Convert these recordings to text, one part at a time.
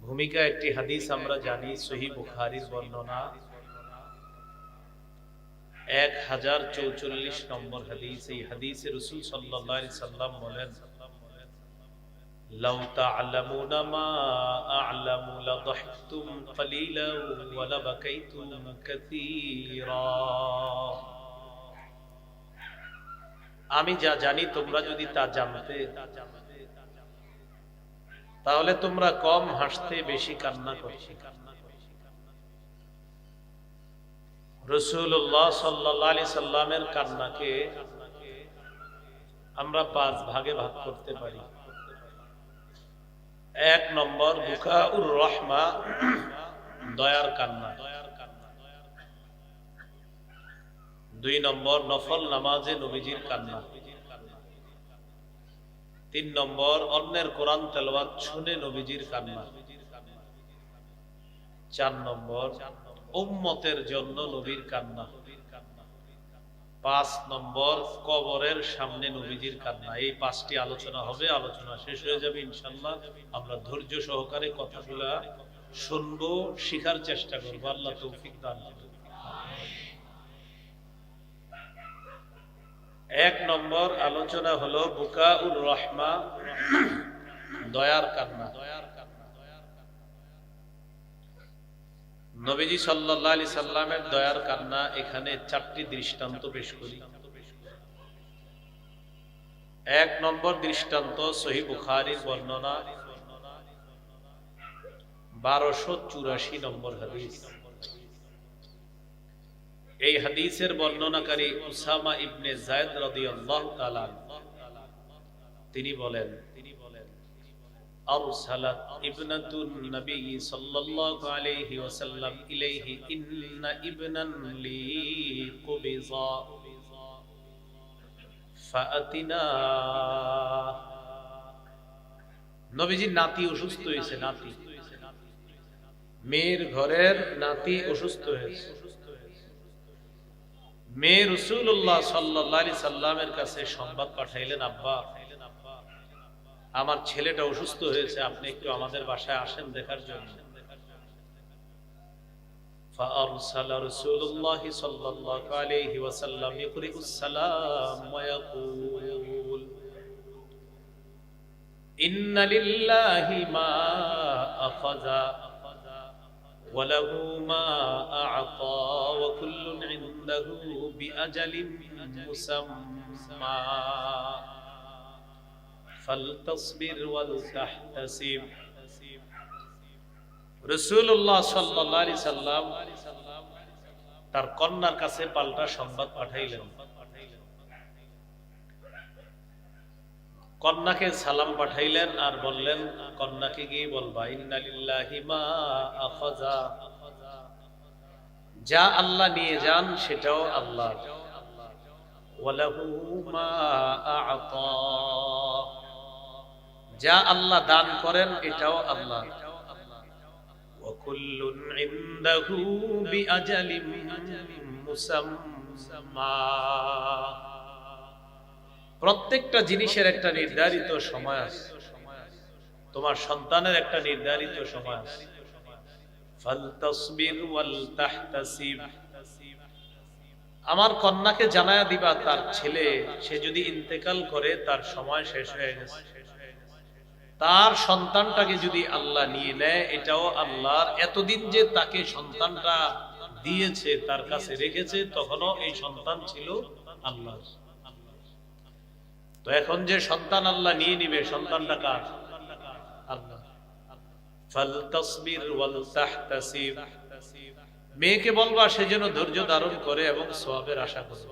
ভূমিকা একটি হাদিস আমরা জানি, সহিহ বুখারীর বর্ণনা 1044 নম্বর হাদিস। এই হাদিসে রাসূল সাল্লাল্লাহু আলাইহি সাল্লাম বলেন, লাউ তা'লামুনা মা আ'লামু লাদাহকতুম কালিলান ওয়া লাবাকাইতুম কাসীরা। আমি যা জানি তোমরা যদি তা জানতে, তাহলে তোমরা কম হাসতে বেশি কান্না করতে। রাসূলুল্লাহ সাল্লাল্লাহু আলাইহি সাল্লামের কান্নাকে আমরা 5 ভাগে ভাগ করতে পারি। 1 নম্বর বুকাউর রাহমা, দয়ার কান্না। 2 নম্বর নফল নামাজে নবীজির কান্না। 3 নম্বর অন্যের কোরআন তেলাওয়াত শুনে নবীজির কান্না। 4 নম্বর উম্মতের জন্য নবীর কান্না। 5 নম্বর কবরের সামনে নবীজির কান্না। এই 5টি আলোচনা হবে, আলোচনা শেষ হয়ে যাবে ইনশাআল্লাহ। আমরা ধৈর্য সহকারে কথাগুলা শুনবো, শিখার চেষ্টা করবো। আল্লাহ তৌফিক দান করুন। 1 নম্বর আলোচনা হলো বুকাউর রাহমা, দয়ার কান্না। নবীজি সাল্লাল্লাহু আলাইহি সাল্লামের দয়ার কান্না, এখানে 4টি দৃষ্টান্ত পেশ করি। 1 নম্বর দৃষ্টান্ত সহিহ বুখারীর বর্ণনা 1284 নম্বর হাদিস। এই হাদিসের বর্ণনাকারী উসামা ইবনে যায়েদ রাদিয়াল্লাহু তাআলা তিনি বলেন, أرسلت ابنة النبي صلى الله عليه وسلم إليه إن ابنا لي قبضا فأتنا। নবীজির নাতি অসুস্থ হয়েছে, নাতি, মেয়ের ঘরের নাতি অসুস্থ হয়েছে। মেয়ে রাসূলুল্লাহ সাল্লাল্লাহু আলাইহি সাল্লামের কাছে সংবাদ পাঠাইলেন, আব্বা, আমার ছেলেটা অসুস্থ হয়েছে, আপনি একটু আমাদের বাসায় আসেন দেখার জন্য। فأرسل رسول الله صلى الله عليه وسلم يقرئ السلام ويقول إن لله ما أخذ وله ما أعطى وكل عنده بأجل مسمى فلتصبر ولتحتسب। রাসূলুল্লাহ সাল্লাল্লাহু আলাইহি সাল্লাম তার কন্যার কাছে পাল্টা সংবাদ পাঠাইলেন। কন্যাকে সালাম পাঠাইলেন আর বললেন, কন্যাকে গিয়ে বলবা, ইন্না লিল্লাহি মা আখাযা, যা আল্লাহ নিয়ে যান সেটাও আল্লাহর, ওয়া লাহু মা আ'তা, যা আল্লাহ দান করেন এটাও আল্লাহ, ওয়া কুল্লুন ইনদাহু বিআজালিম মুসাম্মা, প্রত্যেকটা জিনিসের একটা নির্ধারিত সময় আছে। তোমার সন্তানের একটা নির্ধারিত সময় আছে। ফালতাসবির ওয়াল তাহতাসিব, আমার কন্যাকে জানায়া দিবা তার ছেলে, সে যদি ইন্তেকাল করে তার সময় শেষ হয়ে গেছে, তার সন্তানটাকে যদি আল্লাহ নিয়ে নেয় এটাও আল্লাহর। এতদিন যে তাকে সন্তানটা দিয়েছে, তার কাছে রেখেছে, তখনও এই সন্তান ছিল আল্লাহর। তো এখন যে সন্তান আল্লাহ নিয়ে নিবে, সন্তানটা কার? আল্লাহ। ফালতাসবির ওয়াল তাহতাসিব, মেয়েকে বলবা সে যেন ধৈর্য ধারণ করে এবং সওয়াবের আশা করে।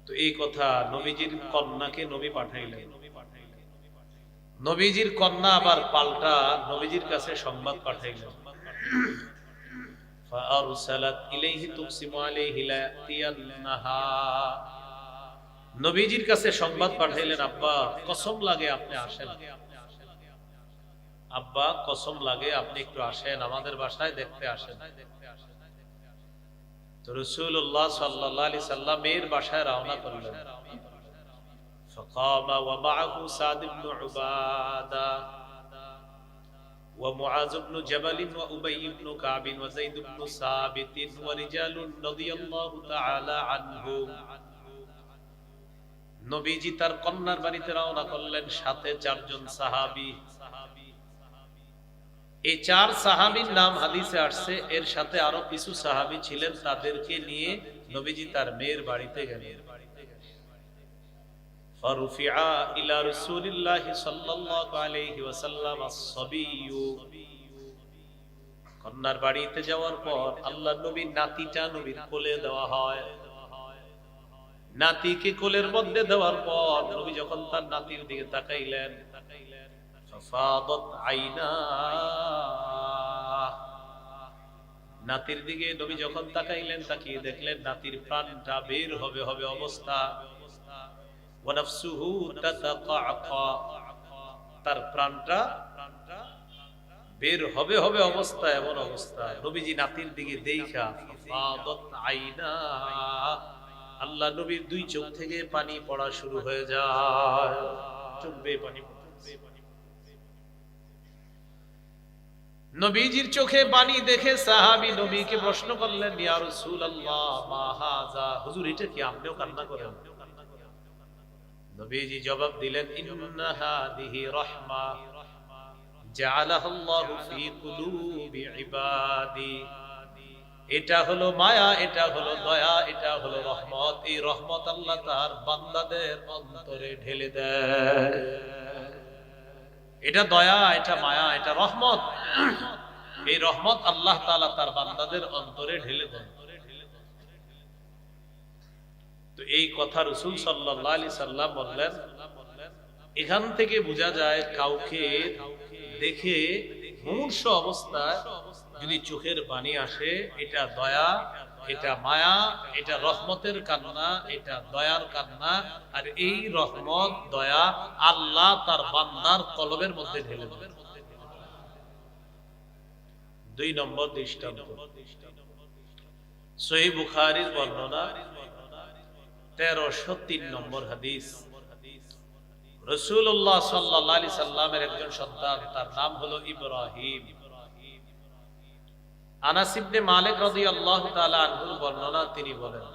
তো এই কথা নবীজির কন্যাকে নবী পাঠাইলেন। নবীজির কন্যা আবার পাল্টা নবীজির কাছে সংবাদ পাঠাইলেন। ফাআরসালাত ইলাইহি তুকসিমু আলাইহি লা ইয়াতিয়ান্নাহা, নবীজির কাছে সংবাদ পাঠাইলেন, আব্বা কসম লাগে আপনি আসেন, আব্বা কসম লাগে আপনি একটু আসেন, আমাদের বাসায় দেখতে আসেন। তো রাসূলুল্লাহ সাল্লাল্লাহু আলাইহি সাল্লাম এর বাসায় রওনা করলেন। فقام ومعه سعد بن عبادة, ومعاذ بن جبل وأبي بن كعب وزيد بن ثابت ورجال رضي الله تعالى عنهم। নবীজি তার কন্যার বাড়িতে রওনা করলেন, সাথে চারজন সাহাবী। এই চার সাহাবীর নাম হাদিসে আসছে, এর সাথে আরো কিছু সাহাবী ছিলেন, তাদেরকে নিয়ে নবীজি তার মেয়ের বাড়িতে গেলেন। ফারুফিআ ইলা রাসূলিল্লাহি সাল্লাল্লাহু আলাইহি ওয়াসাল্লাম আস-সাবিয়্যু। কন্যার বাড়িতে যাওয়ার পর আল্লাহর নবীর নাতিটা নবীর কোলে দেওয়া হয়। নাতিকে কোলের মধ্যে দেওয়ার পর নবী যখন তার নাতির দিকে তাকাইলেন, ফাফাদাত আইনা, নাতির দিকে নবী যখন তাকাইলেন, তাকিয়ে দেখলেন নাতির প্রাণটা বের হবে হবে অবস্থা। ওয়া নাফসুহু তাতাকাকা, তার প্রাণটা বের হবে হবে অবস্থা, এমন অবস্থা। নবীজি নাতির দিকে দেখা ফাফাদাত আইনা, আল্লাহ নবীর দুই চোখ থেকে পানি পড়া শুরু হয়ে যায়, চোখ বেয়ে পানি পড়ছে। নবীজির চোখে পানি দেখে সাহাবী নবীকে প্রশ্ন করলেন, ইয়া রাসূলুল্লাহ মা হাযা, হুজুর এটা কি, আপনিও কান্না করেন? নবীজি জবাব দিলেন, ইন্না হাদিহি রাহমা জাআলাহাল্লাহু ফি কুলুবি ইবাদি, এটা হলো মায়া, এটা হলো দয়া, এটা হলো রহমত। এই রহমত আল্লাহ তার বান্দাদের অন্তরে ঢেলে দেয়। এটা দয়া, এটা মায়া, এটা রহমত। এই রহমত আল্লাহ তাআলা তার বান্দাদের অন্তরে ঢেলে দেন। তো এই কথা রাসূল সাল্লাল্লাহু আলাইহি সাল্লাম বললেন। এখান থেকে বোঝা যায় কাউকে দেখে মুমূর্ষ অবস্থায় যদি চোখের পানি আসে, এটা দয়া, এটা মায়া, এটা রহমতের কান্না, এটা দয়ার কান্না। আর এই রহমত দয়া আল্লাহ তার বান্দার কলবের মধ্যে ঢেলে দেন। 2 নম্বর দৃষ্টান্ত, সহিহ বুখারীর বর্ণনা 1303 নম্বর হাদিস। রাসূলুল্লাহ সাল্লাল্লাহু আলাইহি সাল্লামের একজন সন্তান, তার নাম হলো ইব্রাহিম। আনাস ইবনে মালিক রাদিয়াল্লাহু তাআলা আনহুর বর্ণনা, তিনি বলেন,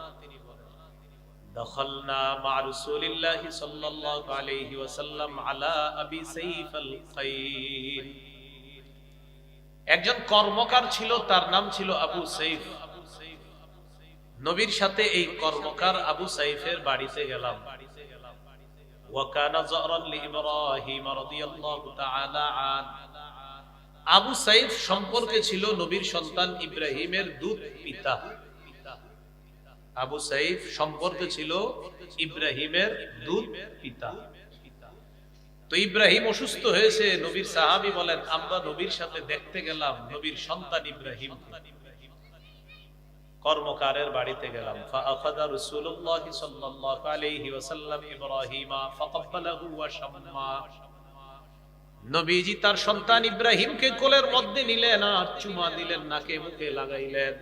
দখলনা মা রাসূলিল্লাহি সাল্লাল্লাহু আলাইহি ওয়াসাল্লাম আলা আবি সাইফ আল খাইর। একজন কর্মকার ছিল, তার নাম ছিল আবু সাইফ। নবীর সাথে এই কর্মকার আবু সাইফের বাড়িতে গেলাম। ওয়া কানা যারান লিইব্রাহিম রাদিয়াল্লাহু তাআলা আন, আবু সাইফ সম্পর্কে ছিল নবীর সন্তান ইব্রাহিমের দুধ পিতা। আবু সাইফ সম্পর্কে ছিল ইব্রাহিমের দুধ পিতা। তো ইব্রাহিম অসুস্থ হয়েছে, নবীর সাহাবী বলেন, আমরা নবীর সাথে দেখতে গেলাম নবীর সন্তান ইব্রাহিম। কর্মকারের বাড়িতে গেলাম। ফাআখাযা রাসূলুল্লাহ সাল্লাল্লাহু আলাইহি ওয়াসাল্লাম ইব্রাহিমা ফাকাব্বালাহু ওয়া শাম্মা, নবীজি তার সন্তান ইব্রাহিমকে কোলের মধ্যে নিলেন আর চুমা দিলেন, নাকে মুখে লাগাইলেন।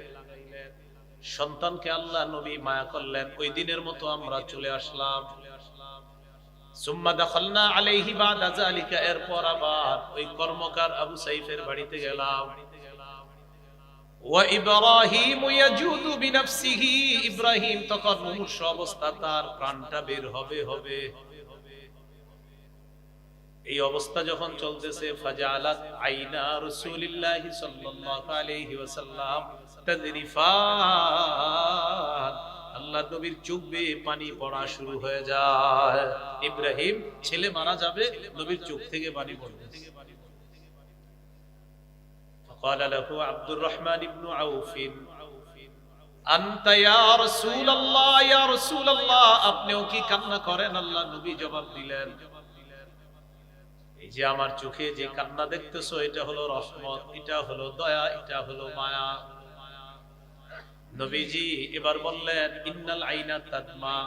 সন্তানকে আল্লাহ নবী মায়া করলেন। ওই দিনের মতো আমরা চলে আসলাম। সুম্মা দাখালনা আলাইহি বাদা যালিকা, এরপর আবার ওই কর্মকার আবু সাইফের বাড়িতে গেলাম। ওয়া ইব্রাহিম ইয়াজুদু বিনাফসিহি, ইব্রাহিম তখন মুমূর্ষ অবস্থা, তার প্রাণটা বের হবে হবে। এই অবস্থা যখন চলতেছে, ফাজালাত আইনা রাসূলিল্লাহি সাল্লাল্লাহু আলাইহি ওয়াসাল্লাম তাযরিফান, আল্লাহ নবীর চোখ বেয়ে পানি পড়া শুরু হয়ে যায়। ইব্রাহিম ছেলে মারা যাবে, নবীর চোখ থেকে পানি পড়তেছে। فقال له عبد الرحمن بن عوف أنت يا رسول الله يا رسول الله, আপনিও কি কান্না করেন? আল্লাহ নবী জবাব দিলেন, এই যে আমার চোখে যে কান্না দেখতেছো, এটা হলো রহমত, এটা হলো দয়া, এটা হলো মায়া। নবীজি এবার বললেন, ইন্নাল আইনা তাদমা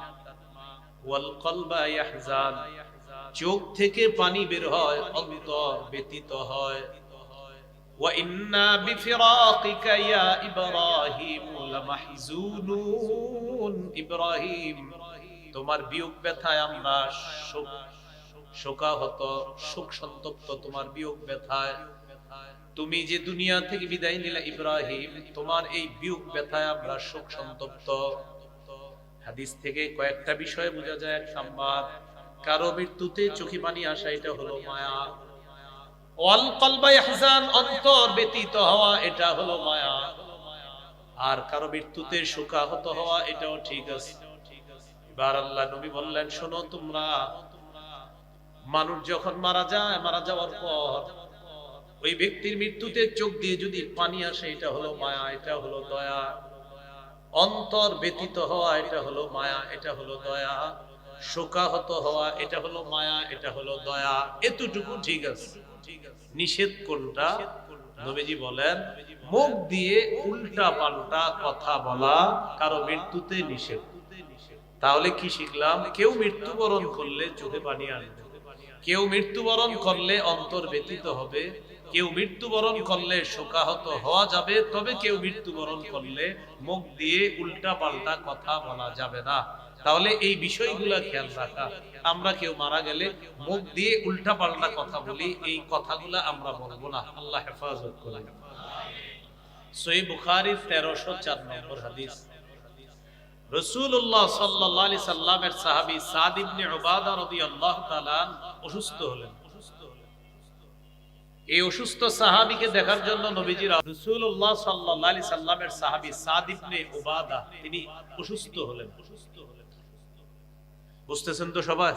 ওয়াল কলবা ইয়াহজান, চোখ থেকে পানি বের হয়, অন্তর ব্যথিত হয়। ওয়া ইন্না বিফিরাকিকা ইয়া ইব্রাহিম লামাহজুনুন, ইব্রাহিম তোমার বিয়োগ ব্যথায় আমরা শোকাহত, শোক সন্তপ্ত, তোমার বিয়োগ ব্যথায়। তুমি যে দুনিয়া থেকে বিদায় নিলে ইব্রাহিম, তোমার এই বিয়োগ ব্যথায় আমরা শোক সন্তপ্ত। হাদিস থেকে কয়েকটা বিষয় বোঝা যায়। এক নাম্বার, কারো মৃত্যুতে চোখে পানি আসা, এটা হলো মায়া। ওয়াল কলবা ইয়াহজান, অন্তর ব্যতীত হওয়া, এটা হলো মায়া। আর কারো মৃত্যুতে শোকাহত হওয়া, এটাও ঠিক আছে। এবার আল্লাহ নবী বললেন, শোনো তোমরা, মানুষ যখন মারা যায়, মারা যাওয়ার পর ওই ব্যক্তির মৃত্যুতে চোখ দিয়ে যদি পানি আসে, এটা হলো মায়া, এটা হলো দয়া। অন্তর ব্যতীত হওয়া, এটা হলো মায়া, এটা হলো দয়া। শোকাহত হওয়া, এটা হলো মায়া, এটা হলো দয়া। এতটুকু ঠিক আছে। নিষেধ কোনটা? নবীজি বলেন, মুখ দিয়ে উল্টা পাল্টা কথা বলা কারো মৃত্যুতে নিষেধ। তাহলে কি শিখলাম? কেউ মৃত্যুবরণ করলে চোখে পানি আসবে, কেউ মৃত্যুবরণ করলে অন্তর ব্যতীত হবে, কেউ মৃত্যুবরণ করলে শোকাহত হওয়া যাবে, তবে কেউ মৃত্যুবরণ করলে মুখ দিয়ে উল্টা পাল্টা কথা বলা যাবে না। তাহলে এই বিষয়গুলো খেয়াল রাখা। আমরা কেউ মারা গেলে মুখ দিয়ে উল্টা পাল্টা কথা বলি, এই কথাগুলো আমরা বলবো না। আল্লাহ হেফাজত করেন। সহিহ বুখারীর 1304 নম্বর হাদিস। রাসূলুল্লাহ সাল্লাল্লাহু আলাইহি সাল্লামের সাহাবী সাদ ইবনে উবাদা রাদিয়াল্লাহু তাআলা অসুস্থ হলেন। এই অসুস্থ সাহাবীকে দেখার জন্য নবীজি রাসূলুল্লাহ সাল্লাল্লাহু আলাইহি সাল্লামের সাহাবী সাদ ইবনে উবাদা তিনি অসুস্থ হলেন। বুঝতেছেন তো সবাই?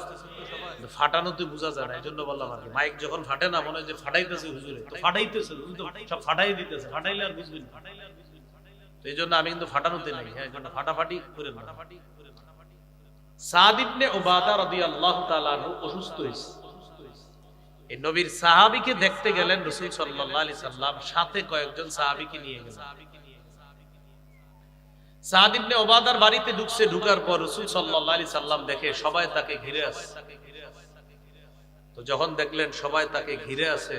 ফাটানোতে বোঝা যায় না, এজন্য বললাম আর কি। মাইক যখন ফাটে না, মনে হয় যে ফাটাইতেছে হুজুরে, তো ফাটাইতেছে, তো সব ফাটাই দিতেছে, ফাটাইলে আর বুঝবেন না। তো এইজন্য আমি কিন্তু ফাটানোতে নাই, হ্যাঁ, এজন্য ফাটাফাটি করে না। সাদ ইবনে উবাদা রাদিয়াল্লাহু তাআলা অসুস্থ হয়েছে। এই নবীর সাহাবীকে দেখতে গেলেন রাসূল সাল্লাল্লাহু আলাইহি সাল্লাম, সাথে কয়েকজন সাহাবীকে নিয়ে গেলেন। সাদ ইবনে উবাদার বাড়িতে ঢুকছে, ঢুকার পর রাসূল সাল্লাল্লাহু আলাইহি সাল্লাম দেখে সবাই তাকে ঘিরে আছে। তো যখন দেখলেন সবাই তাকে ঘিরে আছে,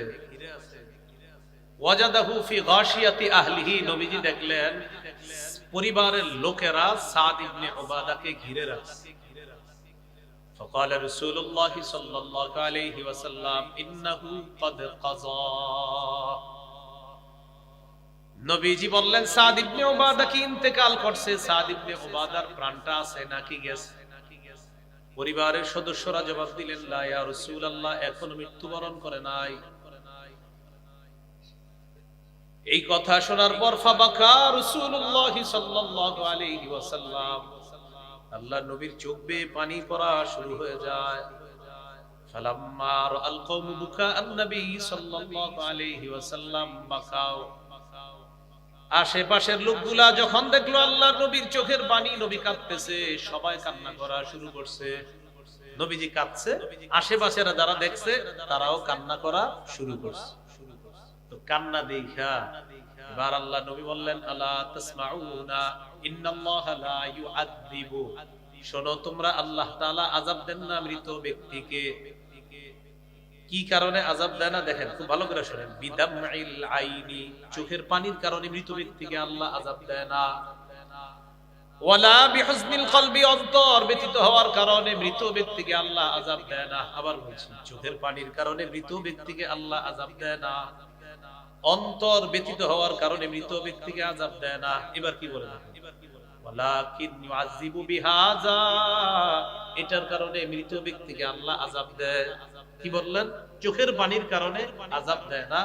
ওয়াজাদাহু ফি গাশিয়াতি আহলিহি, নবীজি দেখলেন পরিবারের লোকেরা সাদ ইবনে উবাদাকে ঘিরে রাখছে। فقال رسول الله صلى الله عليه وسلم انه قد قضى, নবীজি বললেন সাদ ইবনে উবাদা কি ইন্তেকাল করছে? সাদ ইবনে উবাদার প্রাণটা আছে নাকি গেছে? পরিবারের সদস্যরা জবাব দিলেন, লা ইয়া রাসূলুল্লাহ, এখনো মৃত্যুবরণ করে নাই। এই কথা শোনার পর ফাবাকা রাসূলুল্লাহ সাল্লাল্লাহু আলাইহি ওয়াসাল্লাম, আল্লাহ নবীর চোখ বেয়ে পানি পড়া শুরু হয়ে যায়। ফালাম্মা রাআল কওমু বুকা আন-নবী সাল্লাল্লাহু আলাইহি ওয়াসাল্লাম বাকাও, আশেপাশের লোকগুলা যখন দেখলো আল্লাহ নবীর চোখের পানি, নবী কাঁদতেছে, সবাই কান্না করা শুরু করছে। নবীজি কাঁদছে, আশেপাশেরা যারা দেখছে তারাও কান্না করা শুরু করছে। তো কান্না দেখা এবার আল্লাহ নবী বললেন, আলা তাসমাউনা ইন্নাল্লাহা লা ইউআযিবু, শোনো তোমরা, আল্লাহ তাআলা আযাব দেন না মৃত ব্যক্তিকে। কি কারণে আযাব দেয় না দেখেন, খুব ভালো করে শুনেন। বিদামইল আইনি, চোখের পানির কারণে মৃত ব্যক্তিকে আল্লাহ আযাব দেয় না। ওয়ালা বিহুজনিল কলবি, অন্তর ব্যতীত হওয়ার কারণে মৃত ব্যক্তিকে আল্লাহ আযাব দেয় না। আবার বলছি, চোখের পানির কারণে মৃত ব্যক্তিকে আল্লাহ আযাব দেয় না, অন্তর ব্যতীত হওয়ার কারণে মৃত ব্যক্তিকে আযাব দেয় না। এবার কি বলে দেখেন, ওয়ালাকিন ইউআযিবু বিহাযা, এটার কারণে মৃত ব্যক্তিকে আল্লাহ আযাব দেয়। কি বললেন? চোখের পানির কারণে আযাব দেয় না,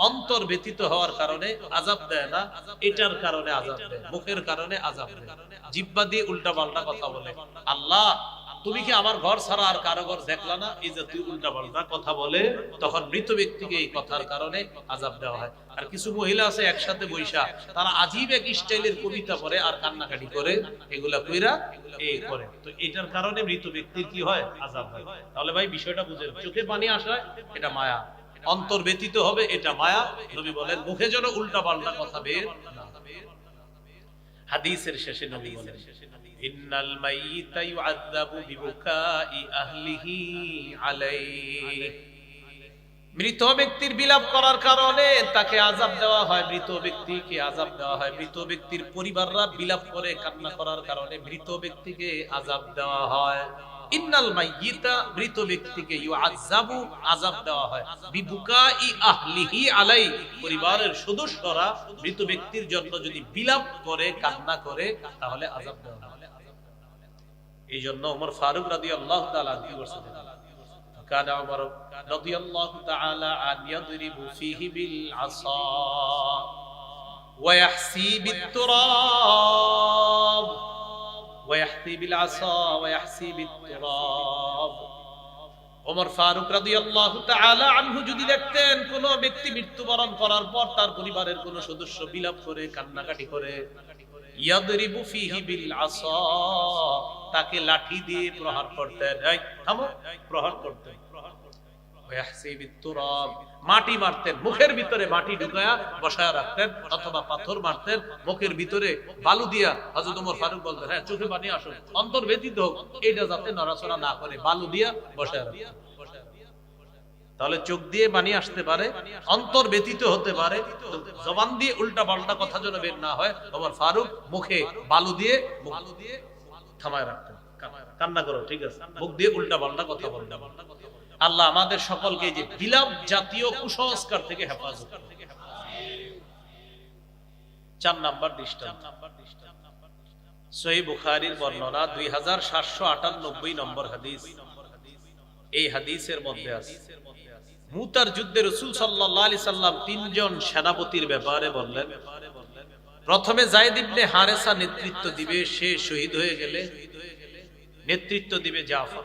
অন্তর ব্যতীত হওয়ার কারণে আযাব দেয় না, এটার কারণে আযাব দেয়, মুখের কারণে আযাব দেয়। জিহ্বা দিয়ে উল্টা পাল্টা কথা বলে, আল্লাহ তুমি কি আমার ঘর ছাড়া আর কারো ঘর দেখলা না, এই যে তুই উল্টা পাল্টা কথা বলে, তখন মৃত ব্যক্তিকে এই কথার কারণে আযাব দেওয়া হয়। আর কিছু মহিলা আছে একসাথে বৈশা, তারা আজীব এক স্টাইলের কবিতা পড়ে আর কান্নাকাটি করে, এগুলা কইরা এই করে, তো এটার কারণে মৃত ব্যক্তির কি হয়? আযাব হয়। তাহলে ভাই বিষয়টা বুঝেন, চোখে পানি আসা এটা মায়া, অন্তর ব্যতীত হবে এটা মায়া। নবী বলেন মুখে যেন উল্টা পাল্টা কথা বের না। হাদিসের শেষে নবী বলেন, ইন্নাল মাইয়িতা ইউআযাবু বিবুকাই আহলিহি আলাইহি, মৃত ব্যক্তির বিলাপ করার কারণে তাকে আযাব দেওয়া হয়, মৃত ব্যক্তিকে আযাব দেওয়া হয়। মৃত ব্যক্তির পরিবাররা বিলাপ করে কান্না করার কারণে মৃত ব্যক্তিকে আযাব দেওয়া হয়। ইন্নাল মাইয়িতা মৃত ব্যক্তিকে ইউআযাবু আযাব দেওয়া হয় বিবুকাই আহলিহি আলাই পরিবারের সদস্যরা মৃত ব্যক্তির জন্য যদি বিলাপ করে কান্না করে তাহলে আযাব দেওয়া হয়। এই জন্য ওমর ফারুক রাদিয়াল্লাহু তাআলা কি করছেন কানা ওমর রাদিয়াল্লাহু তাআলা আন ইয়াদরিবু ফিহি বিল আসা ওয়া ইয়াহসি বিত তুরাব ওয়াহতি বিল আসা ওয়াহসি বিত তুরাব। ওমর ফারুক রাদিয়াল্লাহু তাআলা আনহু যদি দেখতেন কোন ব্যক্তি মৃত্যুবরণ করার পর তার পরিবারের কোন সদস্য বিলাপ করে কান্নাকাটি করে, ইয়াদরিবু ফিহি বিল আসা তাকে লাঠি দিয়ে প্রহার করতেন, এই থামো, প্রহার করতেন। ওয়াহসি বিত তুরাব মাটি মারতেন, মুখের ভিতরে মাটি ঢুকায়া বসায়া রাখতেন, অথবা পাথর মারতেন মুখের ভিতরে বালু দিয়া। হযরত ওমর ফারুক বলতেন, হ্যাঁ চোখে পানি আসুক, অন্তর ব্যতীত হোক, এটা যাতে নড়াচড়া না করে বালু দিয়া বসায়া রাখতেন। তাহলে চোখ দিয়ে পানি আসতে পারে, অন্তর ব্যতীত হতে পারে, জবান দিয়ে উল্টা পাল্টা কথা যেন বের না হয়, ওমর ফারুক মুখে বালু দিয়ে থামায় রাখতেন। কান্না করো, ঠিক আছে, মুখ দিয়ে উল্টা পাল্টা কথা বলতে। আল্লাহ আমাদের সকলকে যে বিলাপ জাতীয় কুসংস্কার থেকে হেফাজত করুন। 4 নাম্বার দৃষ্টান্ত সহিহ বুখারীর বর্ণনা 2798 নম্বর হাদিস। এই হাদিসের মধ্যে আছে মুতার যুদ্ধে রাসূল সাল্লাল্লাহু আলাইহি সাল্লাম 3 জন সেনাপতির ব্যাপারে বললেন। প্রথমে যায়েদ ইবনে হারেসা নেতৃত্ব দিবে, সে শহীদ হয়ে গেলে নেতৃত্ব দিবে জাফর,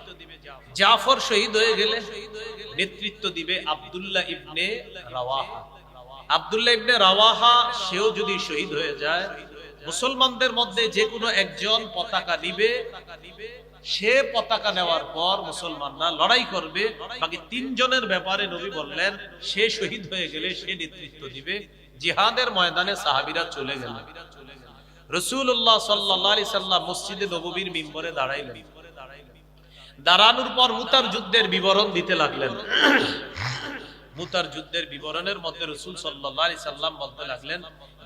জাফর শহীদ হয়ে গেলে নেতৃত্ব দিবে আব্দুল্লাহ ইবনে রাওয়াহা, আব্দুল্লাহ ইবনে রাওয়াহা সেও যদি শহীদ হয়ে যায়, মুসলমানদের মধ্যে যে কোনো একজন পতাকা নিবে, সে পতাকা নেওয়ার পর মুসলমানরা লড়াই করবে। বাকি 3 জনের ব্যাপারে নবী বললেন সে শহীদ হয়ে গেলে সে নেতৃত্ব দিবে। জিহাদের ময়দানে সাহাবীরা চলে গেল, রাসূলুল্লাহ সাল্লাল্লাহু আলাইহি সাল্লাম মসজিদে নববীর মিম্বরে দাঁড়াইলেন। দাঁড়ানোর পর মুতার যুদ্ধের বিবরণ দিতে লাগলেন। মুতার যুদ্ধের বিবরণের মধ্যে রাসূল সাল্লাল্লাহু আলাইহি সাল্লাম বলতে লাগলেন,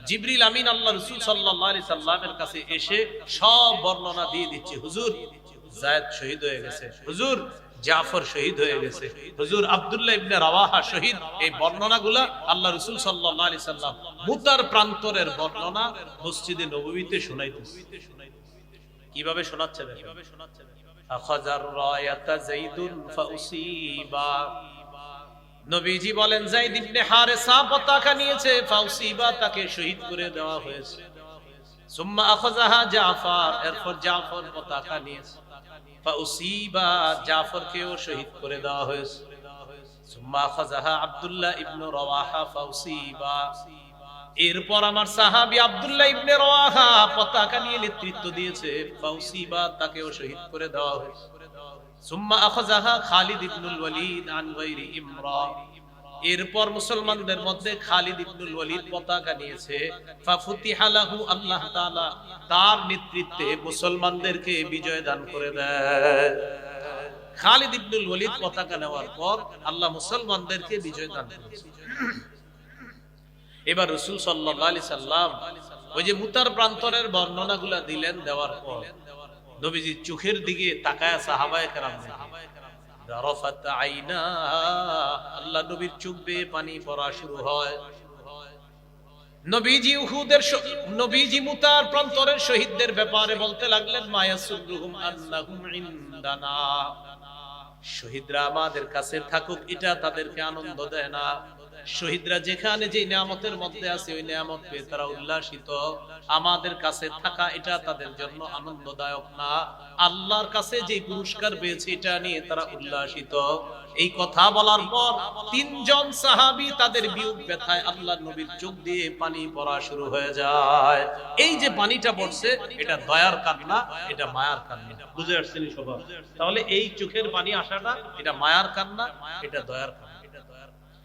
জিবরিল আমিন আল্লাহ রাসূল সাল্লাল্লাহু আলাইহি সাল্লামের কাছে এসে সব বর্ণনা দিয়ে দিচ্ছে, হুজুর যায়েদ শহীদ হয়ে গেছে, হুজুর জাফর শহীদ হয়ে গেছে, হুজুর আব্দুল্লাহ ইবনে রাওয়াহা শহীদ। এই বর্ণনাগুলা আল্লাহ রাসূল সাল্লাল্লাহু আলাইহি সাল্লাম মুতার প্রান্তরের বর্ণনা মসজিদে নববীতে শোনাইতেছে। কিভাবে শোনাচ্ছে দেখেন, আখাযার রায়াতা যাইদুন ফাউসিবা, নবীজি বলেন যায়েদ ইবনে হারেসা পতাকা নিয়েছে, ফাউসিবা তাকে শহীদ করে দেওয়া হয়েছে। সুম্মা আখাযাহা জাফর, এরপর জাফর পতাকা নিয়েছে, ফাউসিবা জাফরকেও শহীদ করে দেওয়া হয়েছে। সুম্মা আখাযাহা আব্দুল্লাহ ইবনে রাওয়াহা ফাউসিবা, এরপর আমার সাহাবী আব্দুল্লাহ ইবনে রাওয়াহা পতাকা নিয়ে নেতৃত্ব দিয়েছে, ফাউসিবা তাকেও শহীদ করে দেওয়া হয়েছে। সুম্মা আখাযাহা খালিদ ইবনুল ওয়ালিদ আন গায়রি ইমরা, এরপর মুসলমানদের মধ্যে খালিদ ইবনুল ওয়ালিদ পতাকা নিয়েছে, ফাফুতিহা লাহু, আল্লাহ তাআলা তার নেতৃত্বে মুসলমানদেরকে বিজয় দান করে দেয়। খালিদ ইবনুল ওয়ালিদ পতাকা নেওয়ার পর আল্লাহ মুসলমানদেরকে বিজয় দান করেছে। এবার রাসূল সাল্লাল্লাহু আলাইহি সাল্লাম ওই যে মুতার প্রান্তরের বর্ণনাগুলা দিলেন, দেওয়ার পর নবীজি চোখের দিকে তাকায় সাহাবায়ে কেরাম, রাফাত আইনা, আল্লাহ নবীর চোখ বেয়ে পানি পড়া শুরু হয়। নবীজি মুতার প্রান্তরের শহীদদের ব্যাপারে বলতে লাগলেন, মায়াসুরুহুম আন্নাহুম ইনদানা, শহীদরা আমাদের কাছে থাকুক এটা তাদেরকে আনন্দ দেয় না। শহীদরা যেখানে যে নিয়ামতের মধ্যে আছে ওই নিয়ামত পেয়ে তারা উল্লাসিত, আমাদের কাছে থাকা এটা তাদের জন্য আনন্দদায়ক না। আল্লাহর কাছে যে পুরস্কার পেয়েছে এটা নিয়ে তারা উল্লাসিত। এই কথা বলার পর 3 জন সাহাবী তাদের বিয়োগ ব্যথায় আল্লাহর নবীর চোখ দিয়ে পানি পড়া শুরু হয়ে যায়। এই যে পানিটা পড়ছে এটা দয়ার কান্না, এটা মায়ার কান্না। বুঝে আসছেন সবাই? তাহলে এই চোখের পানি আসাটা এটা মায়ার কান্না, এটা দয়ার কান্না।